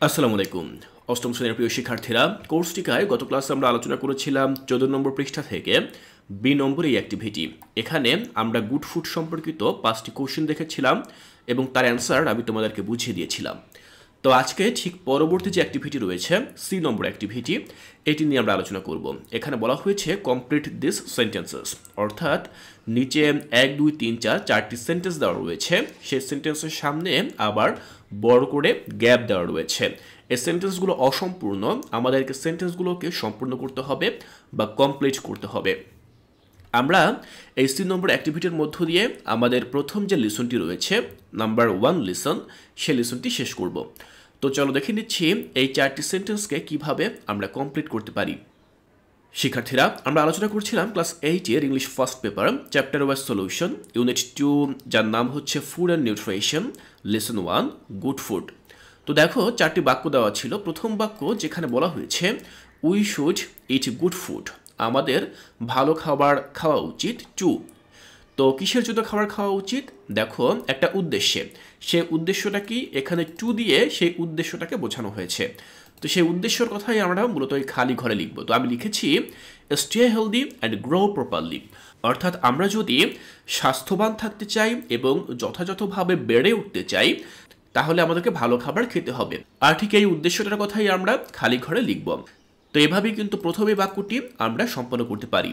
আসসালামু আলাইকুম। অষ্টম শ্রেণীর প্রিয় শিক্ষার্থীরা, কোর্সটিকায় গত ক্লাসে আমরা আলোচনা করেছিলাম 14 নম্বর পৃষ্ঠা থেকে বি নম্বর এই অ্যাক্টিভিটি। এখানে আমরা গুড ফুড সম্পর্কিত 5টি কোশ্চেন দেখেছিলাম এবং তার অ্যান্সার আমি তোমাদেরকে বুঝিয়ে দিয়েছিলাম। তো আজকে ঠিক পরবর্তী যে অ্যাক্টিভিটি রয়েছে সি নম্বর অ্যাক্টিভিটি, এটি নিয়ে আমরা আলোচনা করব। এখানে বলা হয়েছে কমপ্লিট দিস সেন্টেন্সেস, অর্থাৎ নিচে 1 2 3 4 4টি সেন্টেন্স দেওয়া রয়েছে, সেই সেন্টেন্সের সামনে আবার বড় করে গ্যাপ দেওয়া রয়েছে। এই সেন্টেন্সগুলো অসম্পূর্ণ, আমাদেরকে সেন্টেন্সগুলোকে সম্পূর্ণ করতে হবে বা কমপ্লিট করতে হবে। আমরা এই সি নম্বর অ্যাক্টিভিটির মধ্য দিয়ে আমাদের প্রথম যে লিসনটি রয়েছে নাম্বার 1 লিসন, সেই লিসনটি শেষ করব। তো চলো দেখে নিচ্ছি এই 4টি সেন্টেন্সকে কিভাবে আমরা কমপ্লিট করতে পারি। শিক্ষার্থীরা, আমরা আলোচনা করছিলাম ক্লাস 8-এর English first paper chapter wise solution unit 2, যার নাম হচ্ছে food and nutrition, lesson 1 good food. তো দেখো 4টি বাক্য দেওয়া ছিল। প্রথম বাক্য যেখানে বলা হয়েছে we should it good food, আমাদের ভালো খাবার খাওয়া উচিত। টু, তো কিসের জন্য খাবার খাওয়া উচিত? দেখো একটা উদ্দেশ্যে, সেই উদ্দেশ্যটা কি? এখানে টু দিয়ে সেই উদ্দেশ্যটাকে বোঝানো হয়েছে। তো সেই উদ্দেশ্যের কথাই আমরা মূলত এই খালি ঘরে লিখব। তো আমি লিখেছি stay healthy and grow properly, অর্থাৎ আমরা যদি স্বাস্থ্যবান থাকতে চাই এবং যথাযথভাবে বেড়ে উঠতে চাই তাহলে আমাদেরকে ভালো খাবার খেতে হবে। আর ঠিক এই উদ্দেশ্যটার কথাই আমরা খালি ঘরে লিখব। তো এভাবেই কিন্তু প্রথমে বাক্যটি আমরা সম্পন্ন করতে পারি।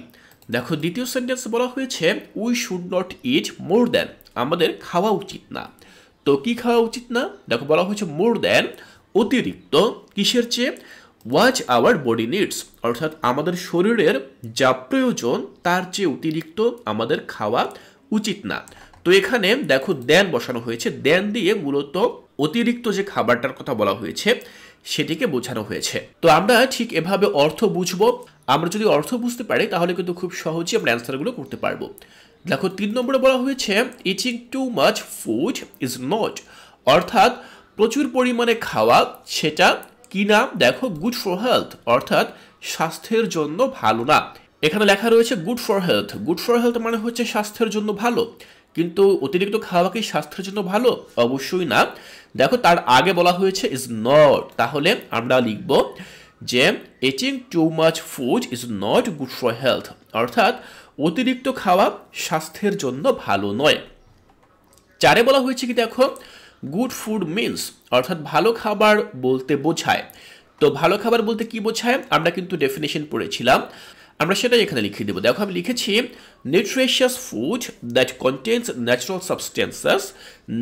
দেখো দ্বিতীয় সেন্টেন্সে বলা হয়েছে we should not it more than, আমাদের খাওয়া উচিত না। তো কি খাওয়া উচিত না? দেখো বলা হয়েছে মোর দ্যান, অতিরিক্ত। কিসের চেয়ে? ওয়াচ আওয়ার বডি নিডস, অর্থাৎ আমাদের শরীরের যা প্রয়োজন তার চেয়ে অতিরিক্ত আমাদের খাওয়া উচিত না। তো এখানে দেখো দেন বসানো হয়েছে, দেন দিয়ে মূলত অতিরিক্ত যে খাবারটার কথা বলা হয়েছে সেটিকে বোঝানো হয়েছে। তো আমরা ঠিক এভাবে অর্থ বুঝবো। আমরা যদি অর্থ বুঝতে পারি তাহলে কিন্তু খুব সহজেই আমরা অ্যান্সারগুলো করতে পারবো। দেখো 3 নম্বরে বলা হয়েছে eating too much food is not, অর্থাৎ প্রচুর পরিমাণে খাওয়া সেটা কি না? দেখো গুড ফর হেলথ, অর্থাৎ স্বাস্থ্যের জন্য ভালো না। এখানে লেখা রয়েছে good for health, good for health মানে হচ্ছে স্বাস্থ্যের জন্য ভালো, কিন্তু অতিরিক্ত খাওয়া কি স্বাস্থ্যের জন্য ভালো? অবশ্যই না। দেখো তার আগে বলা হয়েছে ইজ নট, তাহলে আমরা লিখব যে eating too much food is not good for health, অর্থাৎ অতিরিক্ত খাওয়া স্বাস্থ্যের জন্য ভালো নয়। 4-এ বলা হয়েছে কি দেখো গুড ফুড মিনস, অর্থাৎ ভালো খাবার বলতে বোঝায়। তো ভালো খাবার বলতে কি বোঝায় আমরা কিন্তু ডেফিনেশন পড়েছিলাম, আমরা সেটাই এখানে লিখে দেবো। দেখো আমি লিখেছি nutritious food that contains natural substances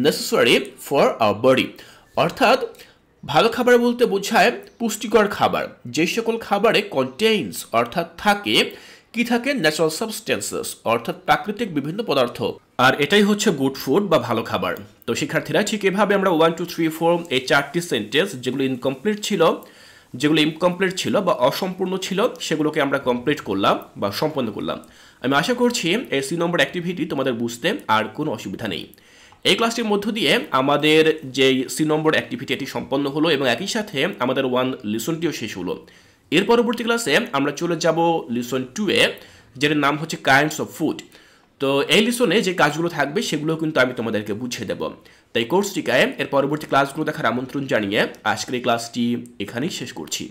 necessary for our body, অর্থাৎ ভালো খাবার বলতে বোঝায় পুষ্টিকর খাবার, যে সকল খাবারে কন্টেইনস অর্থাৎ থাকে, কি থাকে? ন্যাচারাল সাবস্টেন্সেস, অর্থাৎ প্রাকৃতিক বিভিন্ন পদার্থ। আর এটাই হচ্ছে গুড ফুড বা ভালো খাবার। তো শিক্ষার্থীরা ঠিক এভাবে আমরা 1 2 3 4 এই 4টি সেন্টেন্স যেগুলো ইনকমপ্লিট ছিল বা অসম্পূর্ণ ছিল সেগুলোকে আমরা কমপ্লিট করলাম বা সম্পন্ন করলাম। আমি আশা করছি এই সি নম্বর অ্যাক্টিভিটি তোমাদের বুঝতে আর কোনো অসুবিধা নেই। এই ক্লাসটির মধ্য দিয়ে আমাদের যে সি নম্বর অ্যাক্টিভিটি এটি সম্পন্ন হলো এবং একই সাথে আমাদের 1 লিসনটিও শেষ হলো। এর পরবর্তী ক্লাসে আমরা চলে যাব লিসন 2-এ, যেটার নাম হচ্ছে কাইন্ডস অফ ফুড। তো এই লিসনে যে কাজগুলো থাকবে সেগুলো কিন্তু আমি তোমাদেরকে বুঝিয়ে দেব। তাই কোর্সটিকায় এর পরবর্তী ক্লাসগুলো দেখার আমন্ত্রণ জানিয়ে আজকের এই ক্লাসটি এখানেই শেষ করছি।